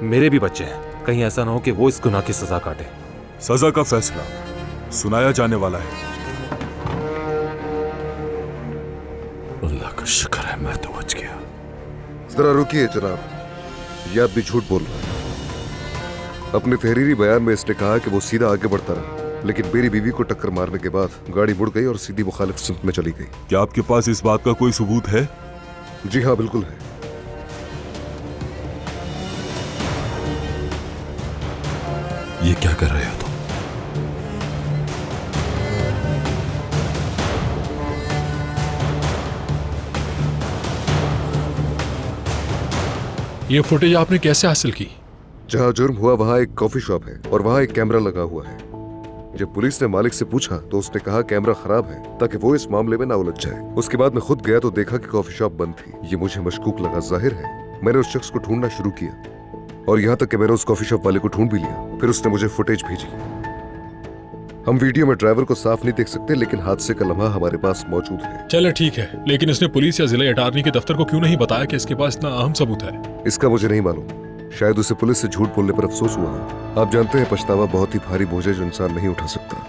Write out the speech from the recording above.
मेरे भी बच्चे हैं, कहीं ऐसा ना हो कि वो इस गुनाह की सजा काटे। सजा का फैसला सुनाया जाने वाला है। अल्लाह का शुक्र है मैं तो बच गया। जरा रुकिए जनाब, ये आदमी झूठ बोल रहा है। अपने तहरीरी बयान में इसने कहा कि वो सीधा आगे बढ़ता रहा, लेकिन मेरी बीवी को टक्कर मारने के बाद गाड़ी मुड़ गई और सीधी मुखालिफ सिमत में चली गई। क्या आपके पास इस बात का कोई सबूत है? जी हाँ, बिल्कुल है। ये क्या कर रहे हो तुम? ये फुटेज आपने कैसे हासिल की? जहाँ जुर्म हुआ वहाँ एक कॉफी शॉप है और वहाँ एक कैमरा लगा हुआ है। जब पुलिस ने मालिक से पूछा तो उसने कहा कैमरा खराब है ताकि वो इस मामले में ना उलझ जाए। उसके बाद मैं खुद गया तो देखा कि कॉफी शॉप बंद थी। ये मुझे मशकूक लगा। जाहिर है मैंने उस शख्स को ढूंढना शुरू किया और यहाँ तक कि मैंने उस कॉफी शॉप वाले को ढूंढ भी लिया। फिर उसने मुझे फुटेज भेजी। हम वीडियो में ड्राइवर को साफ नहीं देख सकते, लेकिन हादसे का लम्हा हमारे पास मौजूद है। चले ठीक है, लेकिन इसने पुलिस या जिला अटारनी के दफ्तर को क्यों नहीं बताया कि इसके पास इतना अहम सबूत है? इसका मुझे नहीं मालूम। शायद उसे पुलिस से झूठ बोलने पर अफसोस हुआ हो। आप जानते हैं पछतावा बहुत ही भारी बोझ है जो इंसान नहीं उठा सकता।